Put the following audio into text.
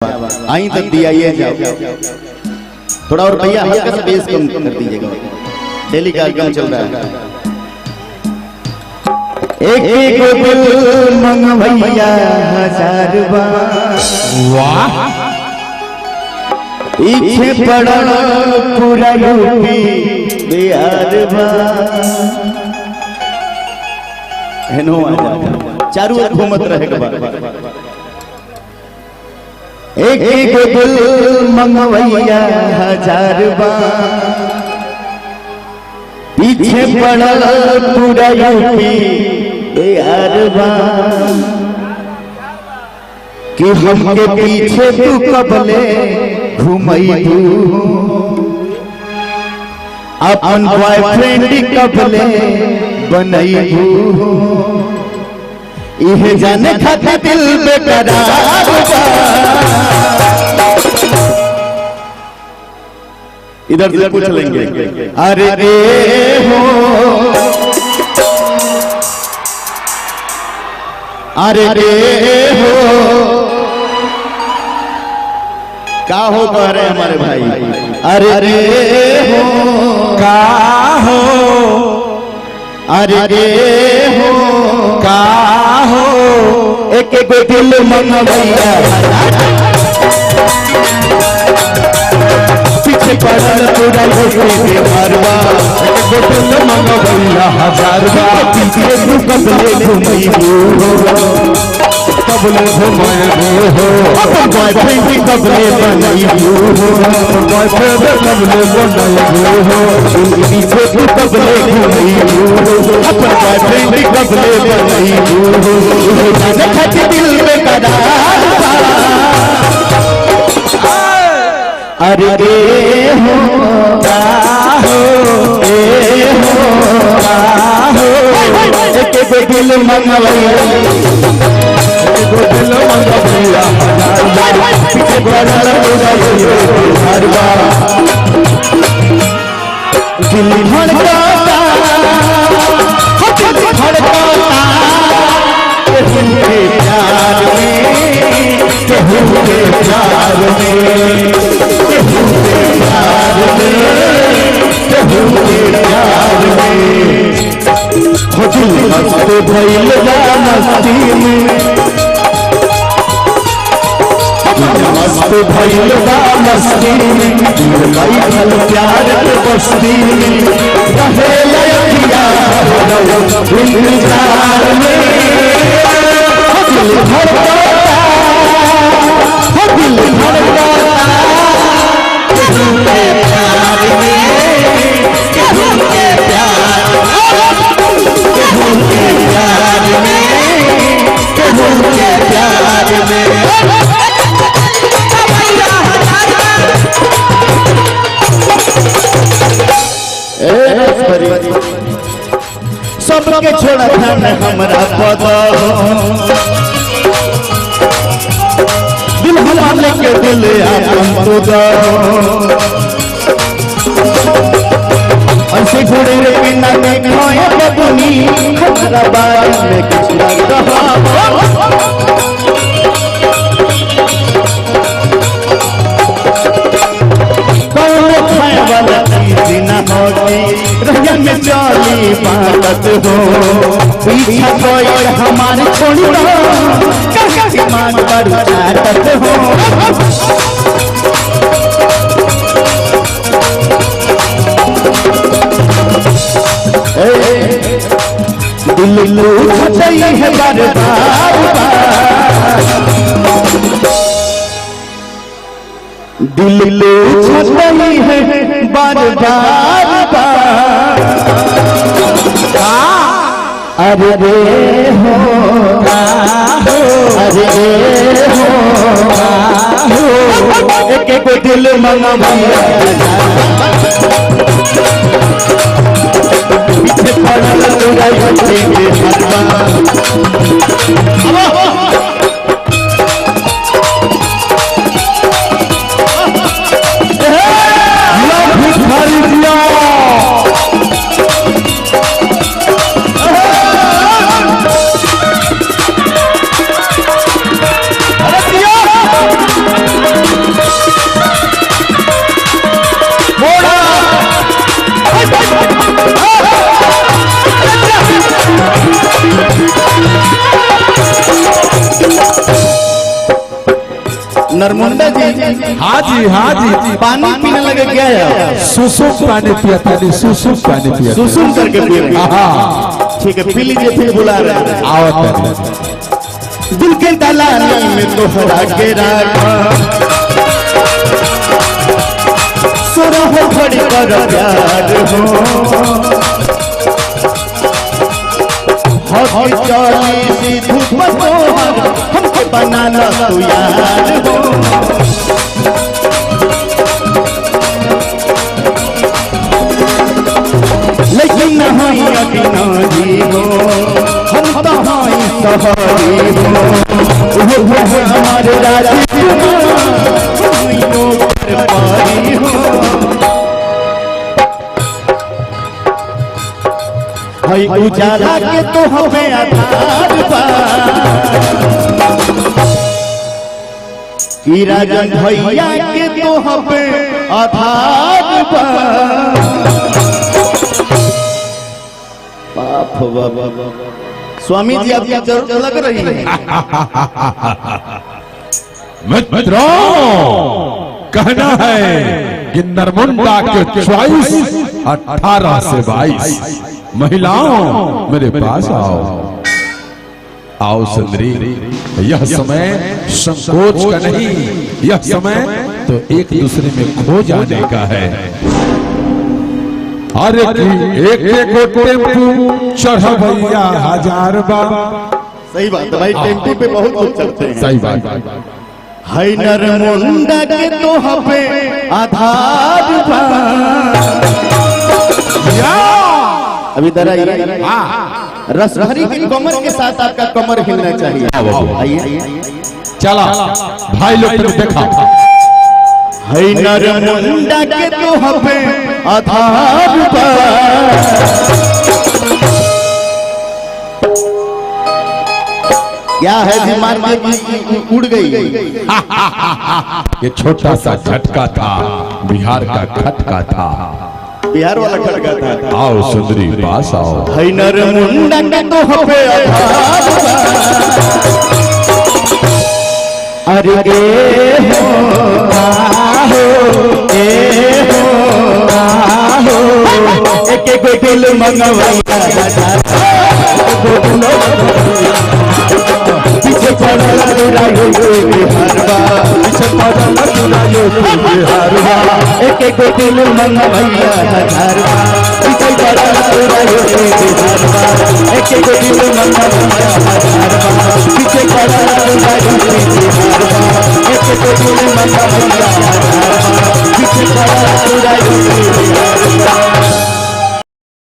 आई तक दिया ये जाओ थोड़ा और भैया हल्का सा बेस कम कर दीजिएगा। डेली कार्यक्रम चल रहा है। एक एक दिल मंगवैया हजार बार, वाह, पीछे पड़ा पूरा यूपी बिहार चारू ओर घूमत रहेगा। एक एक दिल मंगवैया हजार बार, पीछे पड़ा पूरा यूपी बिहार कि हमके पीछे तू कबले घुमैलू, अपन बॉयफ्रेंड कबले बनैलू, इहे जाने खातिर दिल बेकरार बा। इधर से पूछ लेंगे, अरे रे हो, अरे रे हो, का हो कह रहे हमारे भाई, अरे रे हो, का हो, अरे रे हो, का हो, एक एक दिल मंगवैया पीछे पड़ल पूरा यूपी बिहार दिल मंगवैया हजार बार, पीछे तू कबले घुमैलू, कबले घुमैलू हो, अपन बॉयफ्रेंड कबले बनैलू, बॉयफ्रेंड कबले बनैलू हो, पीछे तू कबले घुमैलू, अपन बॉयफ्रेंड कबले बनैलू, जाने खातिर दिल में करार बा। अरे रे हो, का हो, ए हो, एक एक दिल मंगवैया, दिल मंगवैया हजार बार, पीछे पड़ल पूरा यूपी बिहार दिल धड़कता, दिल धड़कता केहू के प्यार में, केहू के प्यार में, केहू के प्यार में, केहू के प्यार में, हो दिल मस्त भइल बा मस्ती में, मस्त भइल बा मस्ती में, बैठल प्यार के बस्ती में, रहे लयखिया इंतजार में, दिल धड़कता, दिल धड़कता केहू के प्यार में, केहू के प्यार, केहू के प्यार में, केहू के प्यार में। सबके छोड़ा ध्यान हमरा पता, दिल हमारे के दिल आपन तो दो, ऐसे घोड़े रे बिना देखो ये बबुनी, हमारा बारे में कुछ न कहो, वाला चीज न होती, रहिया में चली बात हो, पीछा कोई हमारे छोड़ी दो, कहीं मान पर चाटत हो, दिल लूट है बार बार, दिल लूट है बार बार, अरे रे हो, अरे रे हो, एक एक दिल मंगवैया पीछे पड़ल पूरा यूपी बिहार। नरमुंडा जी, हाँ जी पानी पीने लगे क्या यार? सुसुम पानी पिया था, सुसुम पानी पिया, सुसुम करके पी रहे। हाँ ठीक है, पी लीजिए, फिर बुला रहे हैं। आओ दिल के दलाली में तोहरा के राखा, सुरह बड़ी कर प्यार हो, हर चाली सी धूप तोहर हमके बनाना तू यार हो। लेकिन नहीं अभिनाजी हो, हम तो हाई सहारी हो, वो हमारे राजी पारी हो। भाई उजाला के तो हमें आधार की राजन भैया के तो हमें आधार स्वामी जी आपकी जरूरत लग रही है। मित्रों, कहना है कि नरमुंडा के चॉइस 18 से 22 महिलाओं मेरे पास आओ, आओ सुंदरी। यह समय संकोच का नहीं, यह समय तो एक दूसरे में खो जाने का है। अरे एक एक टेम्पू चढ़ भैया 1000 बार। सही बात है भाई, टेम्पू पे बहुत लोग चलते हैं। सही बात है। नरमुंडा के तो हमें आधार अभी दरा रसभरी की कमर के साथ आपका कमर हिलना चाहिए। आइए चला भाई लोग तुम देखा है नरमुंडा के तो हमें आधार क्या है जी, मान के उड़ गई। ये छोटा सा झटका था, बिहार का खटका था, बिहार वाला खटका था। आओ सुंदरी पास आओ। है नरमुंडा के तो हमें अरे गे हो आहो, ए हो आहो, एक एक दिल मंगवाइया पीछे पड़ा दुरायो बिहारवा, पीछे पड़ा दुरायो बिहारवा, एक एक दिल मंगवाइया हजारवा, पीछे पड़ा दुरायो बिहारवा, एक एक दिल मंगवाइया हजारवा, पीछे पड़ा दुरायो बिहारवा, एक एक दिल मंगवाइया हजारवा, पीछे पड़ा दुरायो बिहारवा।